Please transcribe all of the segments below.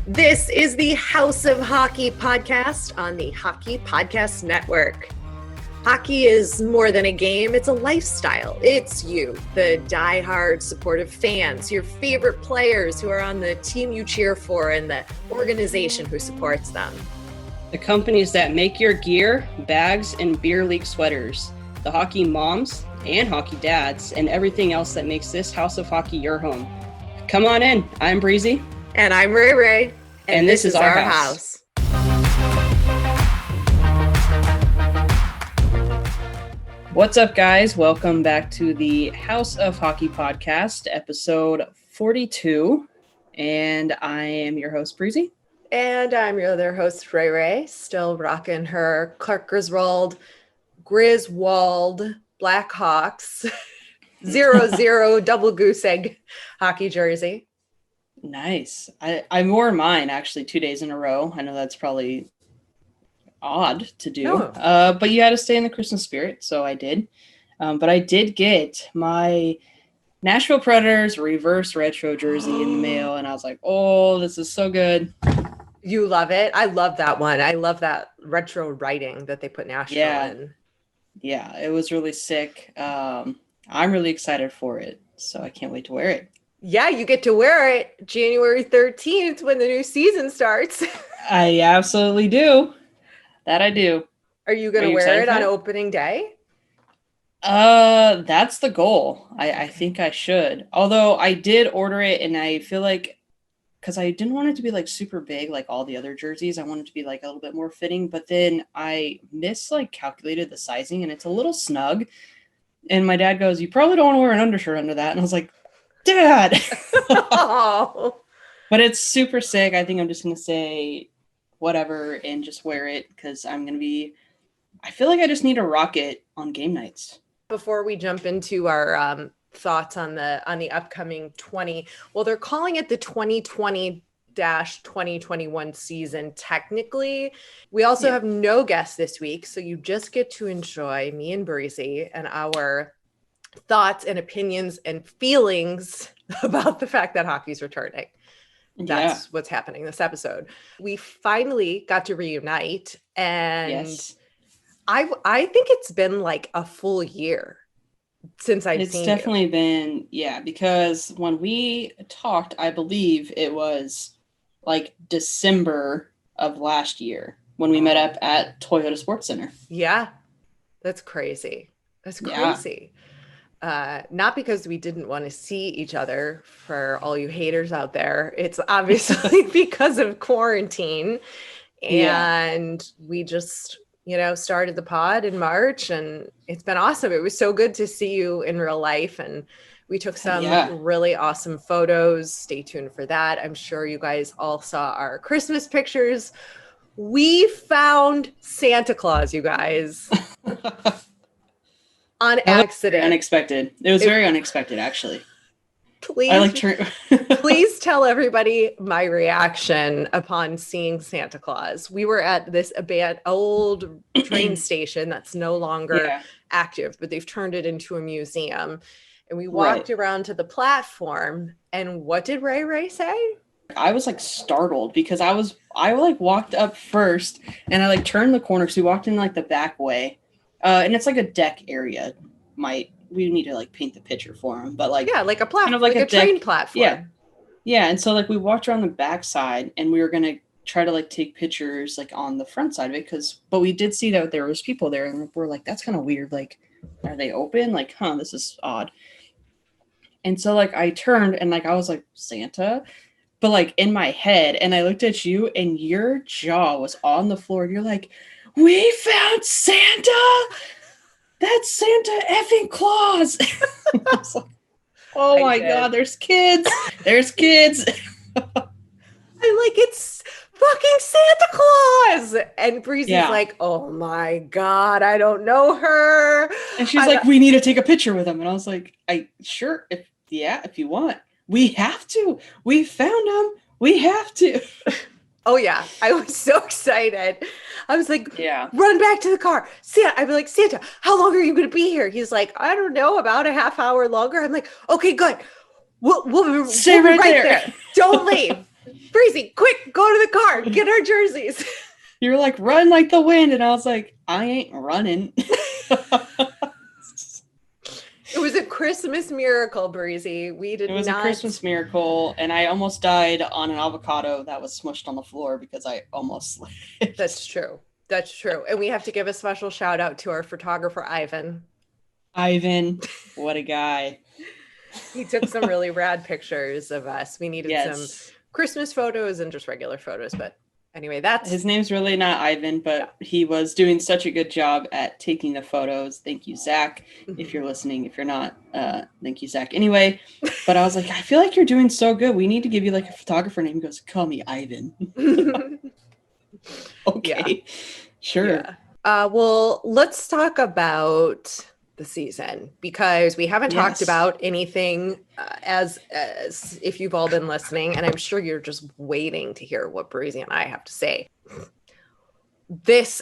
This is the House of Hockey podcast on the Hockey Podcast Network. Hockey is more than a game, it's a lifestyle. It's you, the diehard supportive fans, your favorite players who are on the team you cheer for and the organization who supports them. The companies that make your gear, bags, and beer league sweaters. The hockey moms and hockey dads and everything else that makes this House of Hockey your home. Come on in. I'm Breezy. And I'm Rae Rae. And this is our house. What's up, guys? Welcome back to the House of Hockey podcast, episode 42. And I am your host, Breezy. And I'm your other host, Rae Rae, still rocking her Clark Griswold Blackhawks 0-0 double goose egg hockey jersey. Nice. I wore mine actually 2 days in a row. I know that's probably odd to do, but you had to stay in the Christmas spirit, so I did. But I did get my Nashville Predators reverse retro jersey in the mail, and I was like, oh, this is so good. You love it? I love that one. I love that retro writing that they put Nashville in. Yeah, it was really sick. I'm really excited for it, so I can't wait to wear it. Yeah, you get to wear it January 13th when the new season starts. I absolutely do. That I do. Are you going to wear it on opening day? That's the goal. I think I should. Although I did order it, and I feel like, because I didn't want it to be like super big like all the other jerseys. I wanted it to be like a little bit more fitting, but then I calculated the sizing, and it's a little snug. And my dad goes, "You probably don't want to wear an undershirt under that." And I was like, Dad. Oh. But it's super sick. I think I'm just going to say whatever and just wear it because I feel like I just need to rock it on game nights. Before we jump into our thoughts on the upcoming they're calling it the 2020-2021 season technically. We also have no guests this week, so you just get to enjoy me and Breezy and our thoughts and opinions and feelings about the fact that hockey's returning. That's what's happening this episode. We finally got to reunite, and I think it's been like a full year since I've seen you. It's definitely been, because when we talked, I believe it was like December of last year when we met up at Toyota Sports Center. Yeah, that's crazy. Not because we didn't want to see each other, for all you haters out there. It's obviously because of quarantine. And we just, started the pod in March, and it's been awesome. It was so good to see you in real life, and we took some really awesome photos. Stay tuned for that. I'm sure you guys all saw our Christmas pictures. We found Santa Claus, you guys. On accident. Unexpected. It was very unexpected, actually. Please tell everybody my reaction upon seeing Santa Claus. We were at this old train station that's no longer active, but they've turned it into a museum. And we walked around to the platform, and what did Rae Rae say? I was startled because I walked up first, and I turned the corner, so we walked in the back way. And it's a deck area. We need to paint the picture for him, but like a platform, kind of like a train platform. Yeah. And so we walked around the back side, and we were gonna try to take pictures on the front side of it but we did see that there was people there, and we're like, that's kind of weird. Are they open? This is odd. And so I turned, and I was like, Santa, but in my head, and I looked at you, and your jaw was on the floor. And you're like, we found Santa. That's Santa effing Claus. I was like, oh my God, there's kids. There's kids. I'm like, it's fucking Santa Claus. And Breezy's like, oh my God, I don't know her. And she's like, we need to take a picture with him. And I was like, sure, if you want. We have to. We found him. We have to. Oh, yeah. I was so excited. I was like, run back to the car. I'd be like, Santa, how long are you going to be here? He's like, I don't know, about a half hour longer. I'm like, okay, good. We'll stay right there. Don't leave. Breezy, quick, go to the car, get our jerseys. You were like, run like the wind. And I was like, I ain't running. It was a Christmas miracle, Breezy. We did It was not. a Christmas miracle, and I almost died on an avocado that was smushed on the floor because I almost slipped. That's true. That's true. And we have to give a special shout out to our photographer, Ivan. Ivan, what a guy. He took some really rad pictures of us. We needed some Yes. Christmas photos and just regular photos. But anyway, that's His name's really not Ivan, but he was doing such a good job at taking the photos. Thank you, Zach. If you're listening, if you're not, thank you, Zach. Anyway, but I was like, I feel like you're doing so good. We need to give you like a photographer name. He goes, call me Ivan. Okay, Yeah. sure. Yeah. Well, let's talk about the season because we haven't talked about anything as if you've all been listening, and I'm sure you're just waiting to hear what Breezy and I have to say.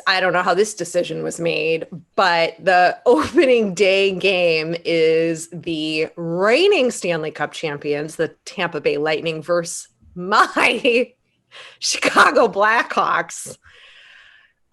I don't know how this decision was made, but the opening day game is the reigning Stanley Cup champions, the Tampa Bay Lightning, versus my Chicago Blackhawks.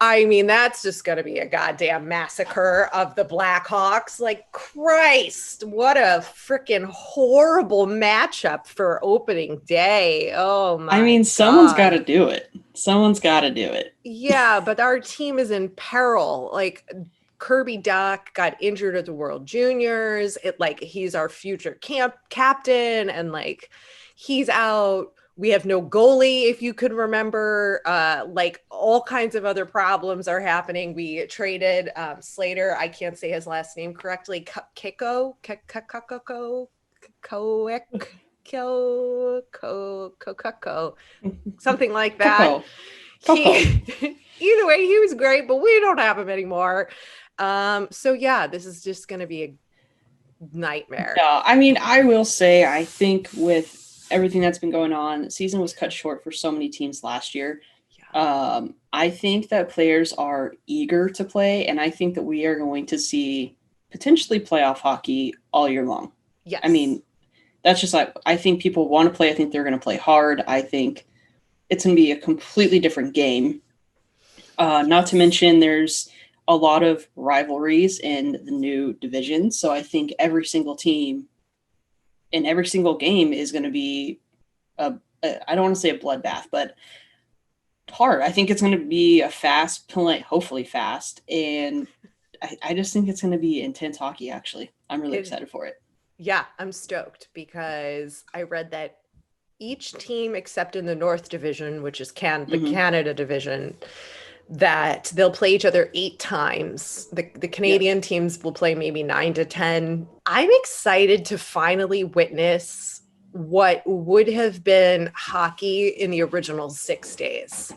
I mean, that's just going to be a goddamn massacre of the Blackhawks. Like, Christ, what a freaking horrible matchup for opening day. Oh, my I mean, God. someone's got to do it. Someone's got to do it. Yeah, but our team is in peril. Like, Kirby Duck got injured at the World Juniors. He's our future captain, and like, he's out. We have no goalie, if you could remember. All kinds of other problems are happening. We traded Slater. I can't say his last name correctly. Kiko, something like that. Either way, he was great, but we don't have him anymore. So yeah, this is just going to be a nightmare. No, I mean, I will say, I think with everything that's been going on, the season was cut short for so many teams last year. Yeah. I think that players are eager to play, and I think that we are going to see potentially playoff hockey all year long. Yes. I mean, that's just like, I think people want to play. I think they're going to play hard. I think it's going to be a completely different game. Not to mention there's a lot of rivalries in the new division. So I think every single team in every single game is going to be I don't want to say a bloodbath, but hard. I think it's going to be a fast play, hopefully fast. And I just think it's going to be intense hockey, actually. I'm really excited for it. Yeah, I'm stoked because I read that each team except in the North Division, which is the Canada division, that they'll play each other 8 times. The Canadian teams will play maybe 9 to 10. I'm excited to finally witness what would have been hockey in the original 6 days.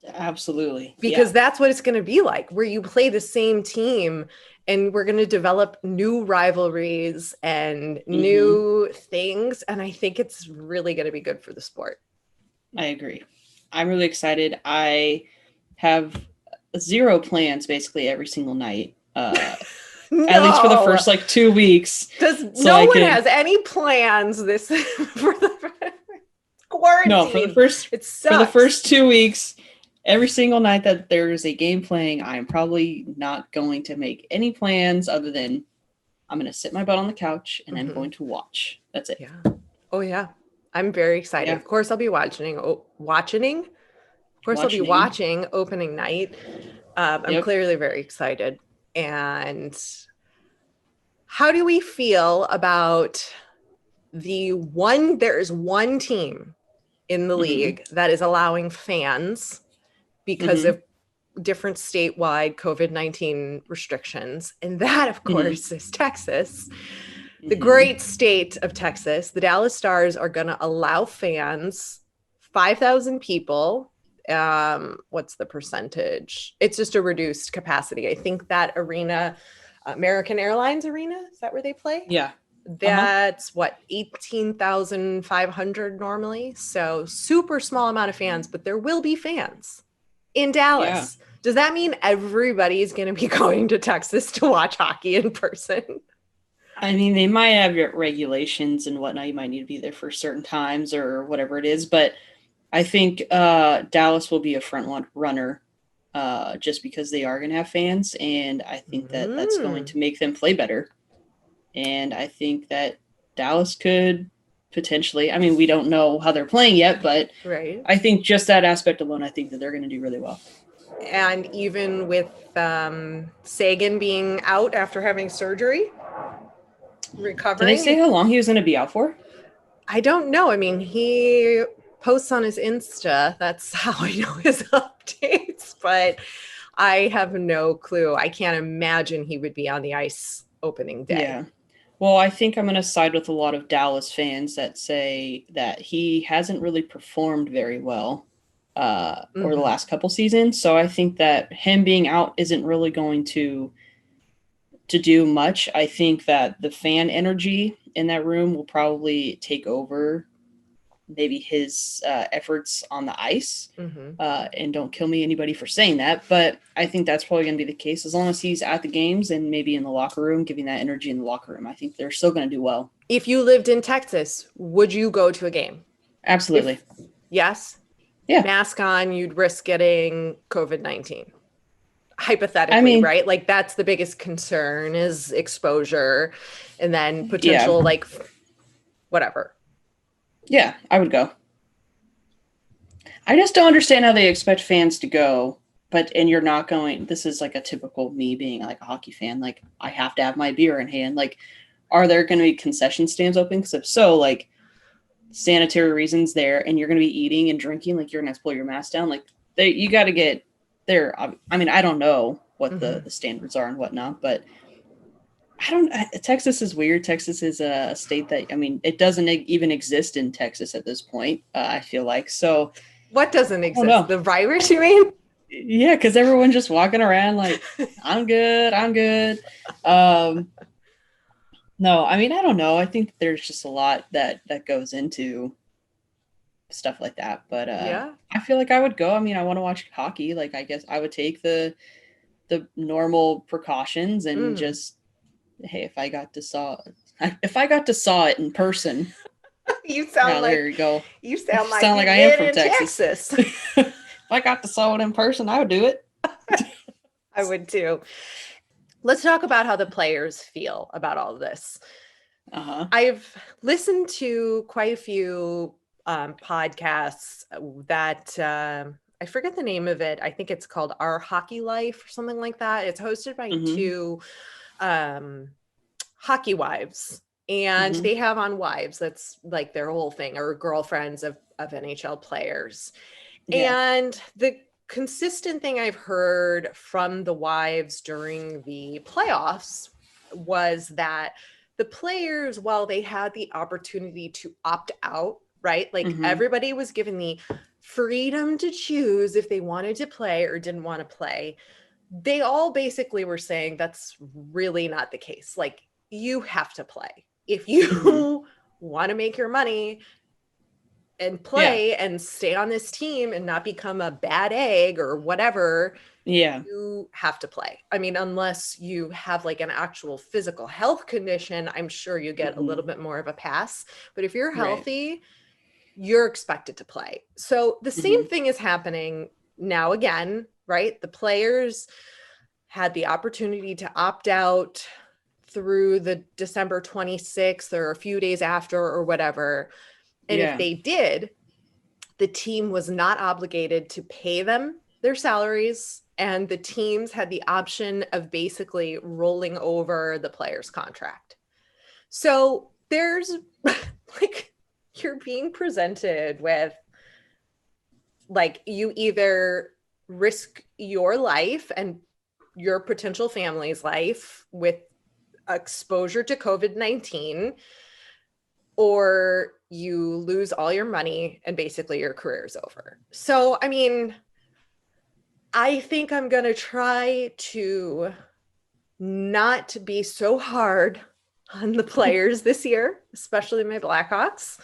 Absolutely. Because that's what it's going to be like, where you play the same team and we're going to develop new rivalries and new things. And I think it's really going to be good for the sport. I agree. I'm really excited. I have 0 plans basically every single night. No. At least for the first 2 weeks. No one has any plans this for the quarantine. No, for the first 2 weeks, every single night that there is a game playing, I'm probably not going to make any plans other than I'm going to sit my butt on the couch and I'm going to watch. That's it. Yeah. Oh yeah. I'm very excited. Yeah. Of course I'll be watching. I'll be watching opening night. I'm clearly very excited. And how do we feel about there is one team in the league that is allowing fans because of different statewide COVID-19 restrictions. And that, of course, is Texas. The great state of Texas. The Dallas Stars are going to allow fans, 5,000 people. What's the percentage? It's just a reduced capacity. I think that arena, American Airlines Arena, is that where they play? Yeah. That's 18,500 normally. So super small amount of fans, but there will be fans in Dallas. Yeah. Does that mean everybody's going to be going to Texas to watch hockey in person? I mean, they might have regulations and whatnot. You might need to be there for certain times or whatever it is, but I think Dallas will be a runner just because they are going to have fans. And I think that that's going to make them play better. And I think that Dallas could potentially, I mean, we don't know how they're playing yet, but Right. I think just that aspect alone, I think that they're going to do really well. And even with Sagan being out after having surgery, Did they say recovering, how long he was going to be out for? I don't know. I mean, he posts on his Insta. That's how I know his updates, but I have no clue. I can't imagine he would be on the ice opening day. Yeah. Well, I think I'm going to side with a lot of Dallas fans that say that he hasn't really performed very well over the last couple seasons. So I think that him being out isn't really going to do much. I think that the fan energy in that room will probably take over maybe his efforts on the ice. And don't kill me, anybody, for saying that. But I think that's probably going to be the case as long as he's at the games and maybe in the locker room, giving that energy in the locker room. I think they're still going to do well. If you lived in Texas, would you go to a game? Absolutely. Yes. Yeah. Mask on, you'd risk getting COVID-19. Hypothetically, right? Like that's the biggest concern is exposure and then potential like whatever. Yeah, I would go. I just don't understand how they expect fans to go, and you're not going. This is like a typical me being like a hockey fan. Like I have to have my beer in hand. Like, are there going to be concession stands open? Because if so, like sanitary reasons there, and you're going to be eating and drinking, like you're going to have to pull your mask down. Like you got to get there. I mean, I don't know what the standards are and whatnot, but Texas is weird. Texas is a state that, I mean, it doesn't even exist in Texas at this point. I feel like so. What doesn't exist? The virus, you mean? Yeah, because everyone's just walking around like, I'm good. No, I mean, I don't know. I think there's just a lot that goes into stuff like that. But yeah, I feel like I would go. I mean, I want to watch hockey. Like, I guess I would take the normal precautions and just, hey, if I got to saw it in person. You sound like, there you go. You sound like I am from Texas. If I got to saw it in person, I would do it. I would too. Let's talk about how the players feel about all of this. I've listened to quite a few podcasts that I forget the name of it. I think it's called Our Hockey Life or something like that. It's hosted by two hockey wives. And they have on wives. That's like their whole thing, or girlfriends of NHL players. Yeah. And the consistent thing I've heard from the wives during the playoffs was that the players, while they had the opportunity to opt out, right? Like everybody was given the freedom to choose if they wanted to play or didn't want to play. They all basically were saying that's really not the case. Like, you have to play. If you want to make your money and play and stay on this team and not become a bad egg or whatever, you have to play. I mean, unless you have like an actual physical health condition, I'm sure you get a little bit more of a pass. But if you're healthy, you're expected to play. So the same thing is happening now again, right? The players had the opportunity to opt out through the December 26th or a few days after or whatever. And if they did, the team was not obligated to pay them their salaries, and the teams had the option of basically rolling over the player's contract. So there's like, you're being presented with like, you either risk your life and your potential family's life with exposure to COVID-19, or you lose all your money and basically your career is over. So, I mean, I think I'm going to try to not be so hard on the players this year, especially my Blackhawks,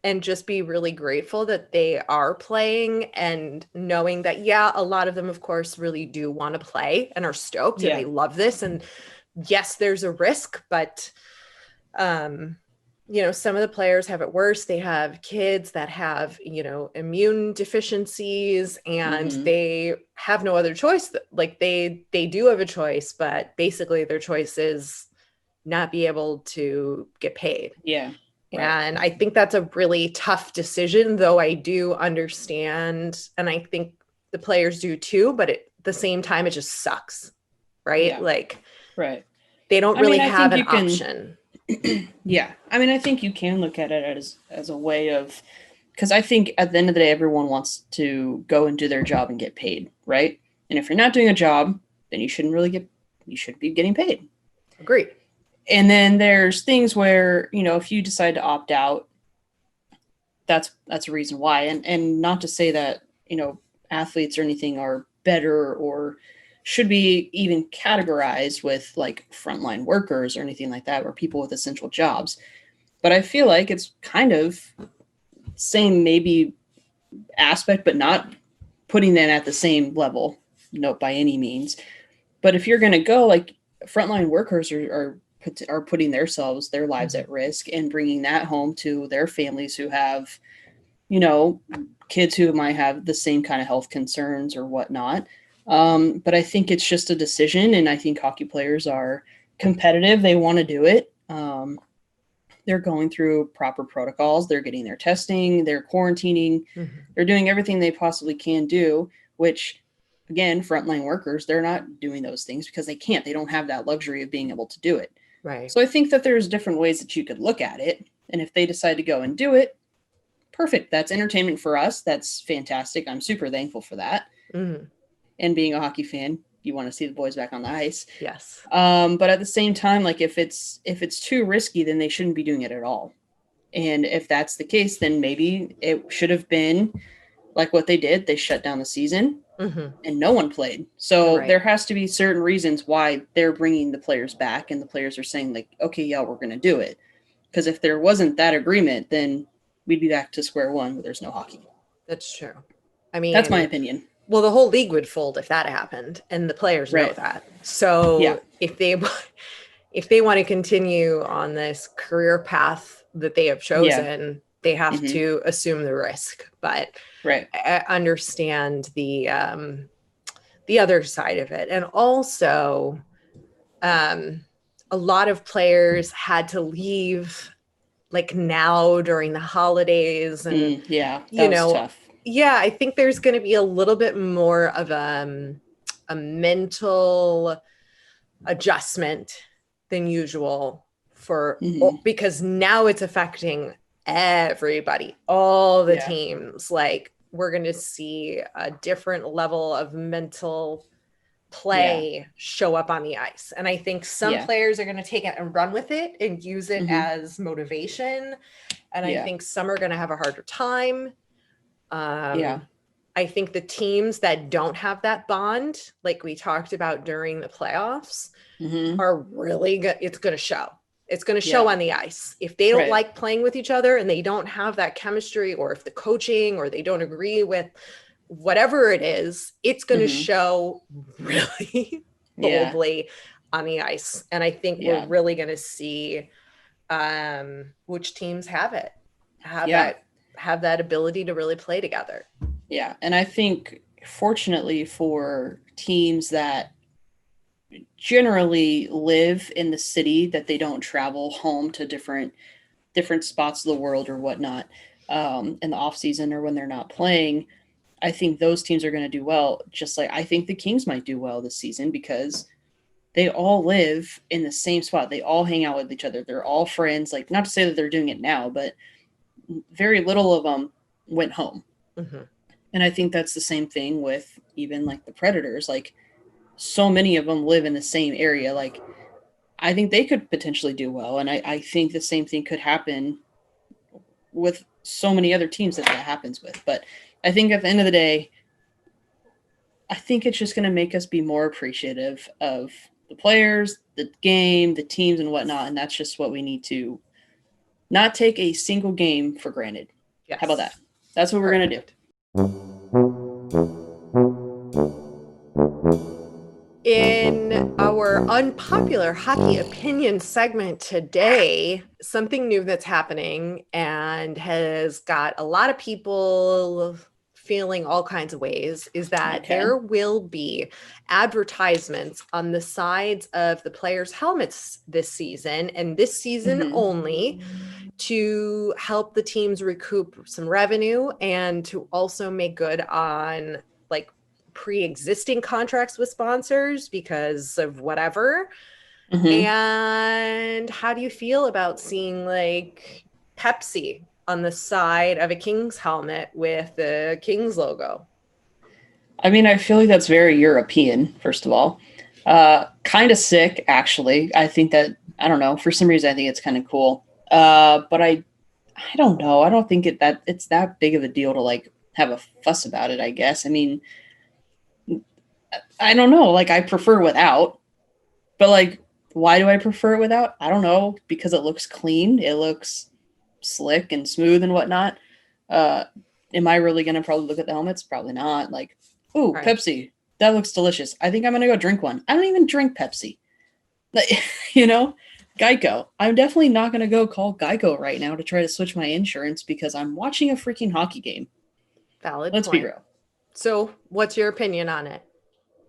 and just be really grateful that they are playing, and knowing that, a lot of them, of course, really do want to play and are stoked and they love this. And yes, there's a risk, but some of the players have it worse. They have kids that have, immune deficiencies, and Mm-hmm. they have no other choice. Like they do have a choice, but basically their choice is not be able to get paid. Yeah. Right. And I think that's a really tough decision, though I do understand, and I think the players do too, but at the same time, it just sucks, right? Yeah. Like Right. they don't I mean, really I have think an you can. option. Yeah. I mean, I think you can look at it as a way of, because I think at the end of the day, everyone wants to go and do their job and get paid, right? And if you're not doing a job, then you shouldn't be getting paid. Agreed. And then there's things where, if you decide to opt out, that's a reason why. And not to say that, athletes or anything are better or should be even categorized with like frontline workers or anything like that, or people with essential jobs. But I feel like it's kind of same maybe aspect, but not putting them at the same level, no, by any means. But if you're going to go, like, frontline workers are putting their lives Mhm. at risk and bringing that home to their families who have, you know, kids who might have the same kind of health concerns or whatnot. But I think it's just a decision, and I think hockey players are competitive. They want to do it. They're going through proper protocols. They're getting their testing. They're quarantining. Mhm. They're doing everything they possibly can do, which, again, frontline workers, they're not doing those things because they can't. They don't have that luxury of being able to do it. Right. So I think that there's different ways that you could look at it. And if they decide to go and do it, perfect. That's entertainment for us. That's fantastic. I'm super thankful for that. Mhm. And being a hockey fan, you want to see the boys back on the ice. Yes. But at the same time, like, if it's too risky, then they shouldn't be doing it at all. And if that's the case, then maybe it should have been like what they did. They shut down the season Mhm. and no one played. So Right. there has to be certain reasons why they're bringing the players back, and the players are saying, like, okay, yeah, we're going to do it. Because if there wasn't that agreement, then we'd be back to square one where there's no hockey. That's true. I That's my mean, opinion. well, the whole league would fold if that happened, and the players know Right. that. Yeah. So if they want to continue on this career path that they have Yeah. chosen, they have Mm-hmm. to assume the risk. But Right. I understand the other side of it, and also um, a lot of players had to leave like now during the holidays, and Yeah. That you was know tough. yeah, I think there's going to be a little bit more of a mental adjustment than usual Mm-hmm. because now it's affecting everybody, all the Yeah. teams. Like we're going to see a different level of mental Yeah. play show up on the ice. And I think some Yeah. players are going to take it and run with it and use it Mm-hmm. as motivation. And I Yeah. think some are going to have a harder time. Yeah. I think the teams that don't have that bond, like we talked about during the playoffs, Mm-hmm. are really good. It's going to show. It's going to show Yeah. on the ice. If they don't Right. like playing with each other and they don't have that chemistry, or if the coaching or they don't agree with whatever it is, it's going to Mm-hmm. show really Yeah. boldly on the ice. And I think we're Yeah. really going to see which teams have it, have Yeah. that have that ability to really play together. Yeah. And I think, fortunately for teams that generally live in the city, that they don't travel home to different spots of the world or whatnot, in the off season or when they're not playing, I think those teams are going to do well. Just like I think the Kings might do well this season because they all live in the same spot. They all hang out with each other. They're all friends. Like, not to say that they're doing it now, but very little of them went home. Mm-hmm. And I think that's the same thing with even like the Predators. Like, so many of them live in the same area. Like, I think they could potentially do well. And I think the same thing could happen with so many other teams that happens with. But I think at the end of the day, I think it's just going to make us be more appreciative of the players, the game, the teams, and whatnot. And that's just what we need to not take a single game for granted. How about that? Yes. That's what we're going to do. Perfect. In on our unpopular hockey opinion segment today, something new that's happening and has got a lot of people feeling all kinds of ways is that there will be advertisements on the sides of the players' helmets this season, and this season only, to help the teams recoup some revenue and to also make good on like pre-existing contracts with sponsors because of whatever. And how do you feel about seeing like Pepsi on the side of a Kings helmet with the Kings logo? I mean, I feel like that's very European, first of all. Kind of sick, actually. I think that, I don't know, for some reason I think it's kind of cool. But I don't know. I don't think it's that big of a deal to like have a fuss about it, I guess. I mean, I don't know. Like, I prefer without, but like, why do I prefer it without? I don't know. Because it looks clean. It looks slick and smooth and whatnot. Am I really going to probably look at the helmets? Probably not. Like, ooh, Right. Pepsi. That looks delicious. I think I'm going to go drink one. I don't even drink Pepsi. Like, you know, Geico. I'm definitely not going to go call Geico right now to try to switch my insurance because I'm watching a freaking hockey game. Valid Let's point. be real. So what's your opinion on it?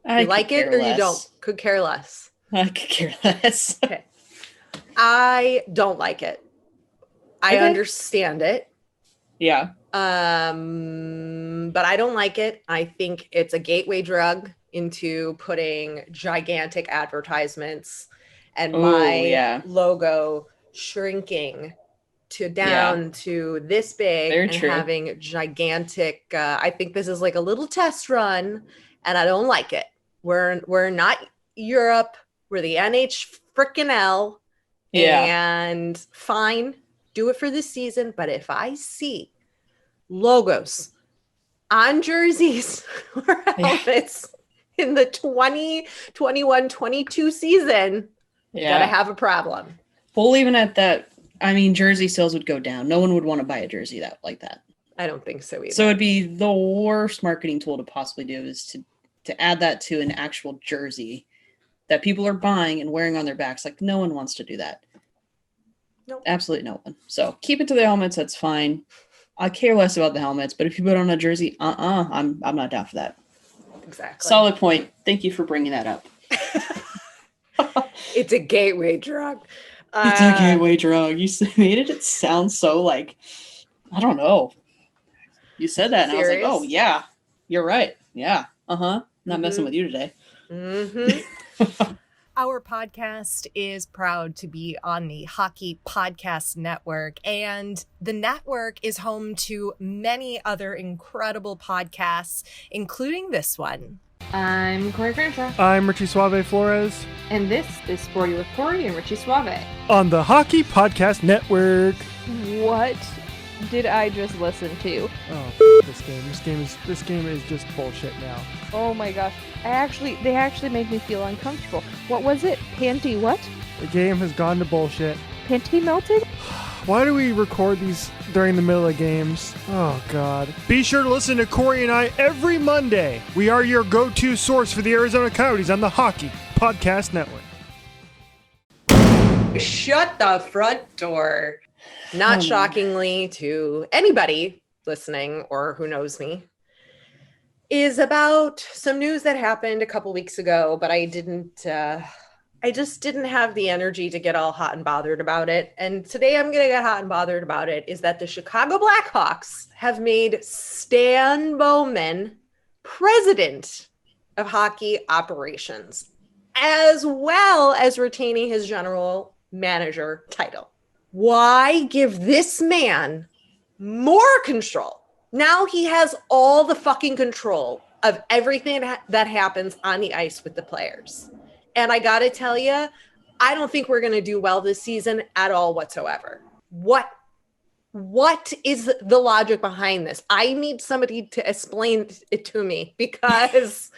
I You like it or you don't? Could care less. I could care less. Okay. I don't like it. I Okay. understand it. Yeah. But I don't like it. I think it's a gateway drug into putting gigantic advertisements and my logo shrinking to down to this big. Very and true. having gigantic. I think this is like a little test run, and I don't like it. We're not Europe. We're the NH frickin' L. And fine, do it for this season. But if I see logos on jerseys or helmets in the 2021-22 season, gotta have a problem. Well, even at that, I mean, jersey sales would go down. No one would want to buy a jersey like that. I don't think so either. So it'd be the worst marketing tool to possibly do is to add that to an actual jersey that people are buying and wearing on their backs. Like, no one wants to do that. Nope. Absolutely no one. So keep it to the helmets. That's fine. I care less about the helmets, but if you put on a jersey, I'm not down for that. Exactly. Solid point. Thank you for bringing that up. It's a gateway drug. It's a gateway drug. You made it sound so like, I don't know. You said that, and serious? I was like, oh, yeah, you're right. Yeah. Not messing with you today. Our podcast is proud to be on the Hockey Podcast Network, and the network is home to many other incredible podcasts, including this one. I'm Corey Grimshaw. I'm Richie Suave Flores. And this is Sporty with Corey and Richie Suave. On the Hockey Podcast Network. What did I just listen to? Oh, this game is just bullshit now. Oh my gosh. They actually make me feel uncomfortable. What was it? Panty what? The game has gone to bullshit. Panty melted? Why do we record these during the middle of games? Oh, God. Be sure to listen to Corey and I every Monday. We are your go-to source for the Arizona Coyotes on the Hockey Podcast Network. Shut the front door. Not shockingly to anybody listening or who knows me, is about some news that happened a couple weeks ago, but I just didn't have the energy to get all hot and bothered about it. And today I'm going to get hot and bothered about it, is that the Chicago Blackhawks have made Stan Bowman president of hockey operations, as well as retaining his general manager title. Why give this man more control? Now he has all the fucking control of everything that happens on the ice with the players. And I got to tell you, I don't think we're going to do well this season at all whatsoever. What is the logic behind this? I need somebody to explain it to me because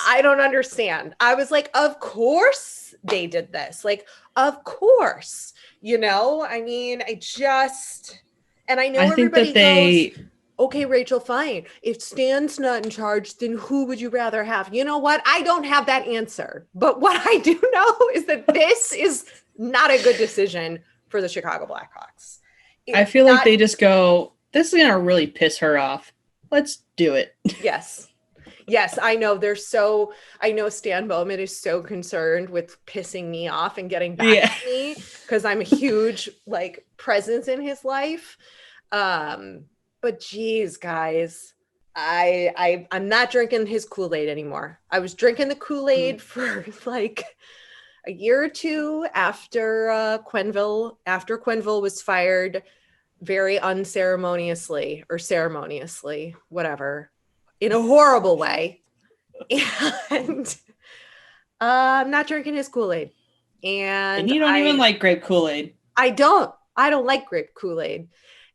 I don't understand. I was like, of course they did this. Like, of course, I mean, and I know everybody goes, okay, Rachel, fine. If Stan's not in charge, then who would you rather have? You know what? I don't have that answer. But what I do know is that this is not a good decision for the Chicago Blackhawks. I feel like they just go, this is going to really piss her off. Let's do it. Yes. Yes, I know. I know Stan Bowman is so concerned with pissing me off and getting back at me because I'm a huge like presence in his life. But geez, guys, I'm not drinking his Kool-Aid anymore. I was drinking the Kool-Aid for like a year or two after Quenneville was fired very unceremoniously or ceremoniously, whatever, in a horrible way. And I'm not drinking his Kool-Aid. And you don't even like grape Kool-Aid. I don't like grape Kool-Aid.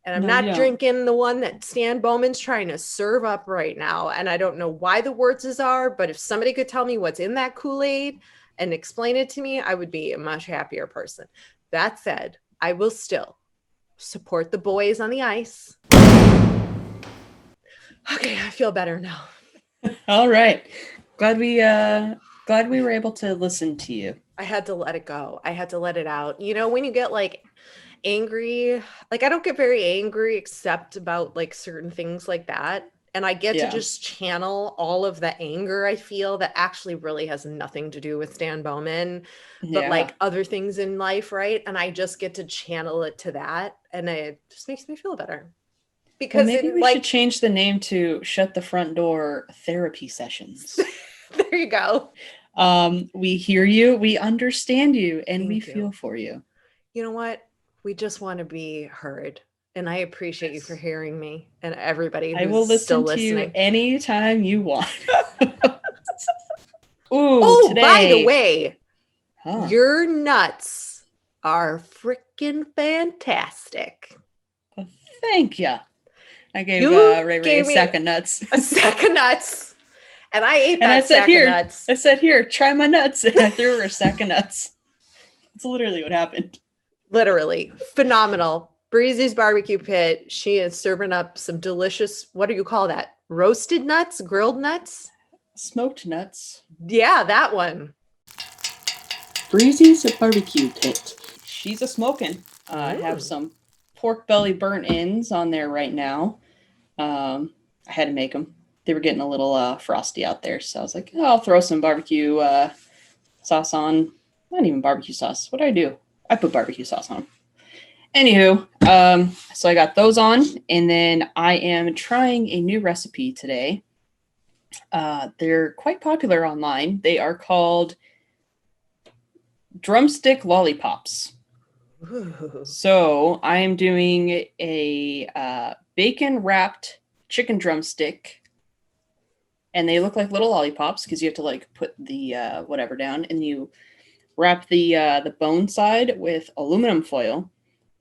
And I'm not drinking the one that Stan Bowman's trying to serve up right now. And I don't know why the words are, but if somebody could tell me what's in that Kool-Aid and explain it to me, I would be a much happier person. That said, I will still support the boys on the ice. Okay, I feel better now. All right. Glad we were able to listen to you. I had to let it go. I had to let it out. You know, when you get like angry, like I don't get very angry except about like certain things like that. And I get to just channel all of the anger I feel that actually really has nothing to do with Stan Bowman, but like other things in life, right? And I just get to channel it to that. And it just makes me feel better. Because maybe we should change the name to Shut the Front Door Therapy Sessions. There you go. We hear you, we understand you, and we feel for you. You know what? We just want to be heard. And I appreciate you for hearing me and everybody who's I will listen still to listening. you anytime you want. Ooh, oh, today, by the way, your nuts are freaking fantastic. Well, thank you. I gave Ray Ray a sack of nuts. A sack of nuts. And I ate that sack of nuts. I said, here, try my nuts. And I threw her a sack of nuts. That's literally what happened. Literally. Phenomenal. Breezy's barbecue pit. She is serving up some delicious, what do you call that? Roasted nuts? Grilled nuts? Smoked nuts. Yeah, that one. Breezy's barbecue pit. She's a smoking. I have some pork belly burnt ends on there right now. I had to make them. They were getting a little frosty out there. So I was like, I'll throw some barbecue sauce on. Not even barbecue sauce. What do? I put barbecue sauce on them. Anywho, so I got those on, and then I am trying a new recipe today. They're quite popular online. They are called drumstick lollipops. Ooh. So I am doing a bacon wrapped chicken drumstick, and they look like little lollipops because you have to like put the whatever down, and you wrap the bone side with aluminum foil.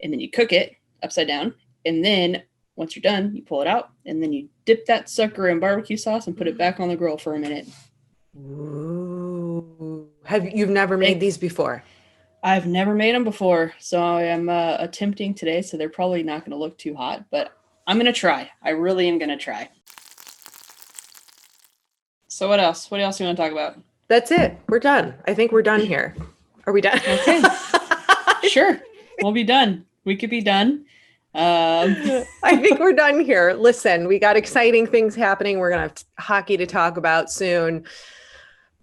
And then you cook it upside down. And then once you're done, you pull it out. And then you dip that sucker in barbecue sauce and put it back on the grill for a minute. Ooh. You've never made these before? I've never made them before. So I am attempting today. So they're probably not going to look too hot. But I'm going to try. I really am going to try. So what else? What else do you want to talk about? That's it. We're done. I think we're done here. Are we done? Okay. Sure. We'll be done. We could be done. I think we're done here. Listen, we got exciting things happening. We're going to have hockey to talk about soon.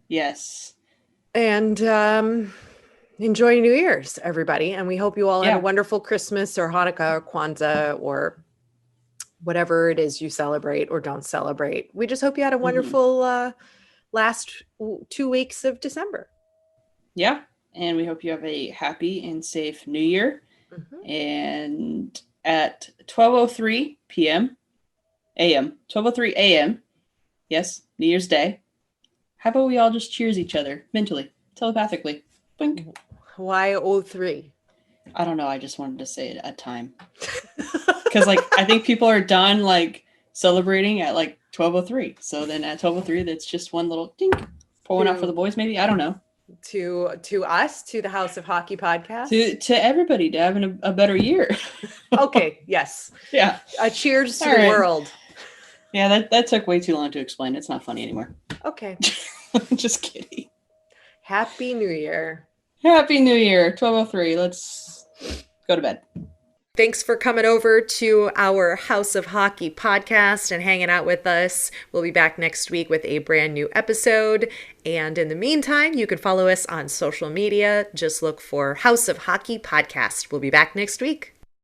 Yes. And enjoy New Year's, everybody. And we hope you all had a wonderful Christmas or Hanukkah or Kwanzaa or whatever it is you celebrate or don't celebrate. We just hope you had a wonderful last 2 weeks of December. Yeah. And we hope you have a happy and safe New Year. Mm-hmm. And at 12:03 p.m. a.m. 12:03 a.m. Yes, New Year's Day. How about we all just cheers each other mentally, telepathically? Blink. Why 03? I don't know. I just wanted to say it at time. Because like I think people are done like celebrating at like 12:03. So then at 12:03, that's just one little dink. Pour one out for the boys, maybe. I don't know. to us, to the House of Hockey podcast. To everybody, to having a better year. Okay, yes. Yeah. A cheers to All the right. world. Yeah, that took way too long to explain. It's not funny anymore. Okay. Just kidding. Happy New Year. Happy New Year. 12:03. Let's go to bed. Thanks for coming over to our House of Hockey podcast and hanging out with us. We'll be back next week with a brand new episode. And in the meantime, you can follow us on social media. Just look for House of Hockey podcast. We'll be back next week.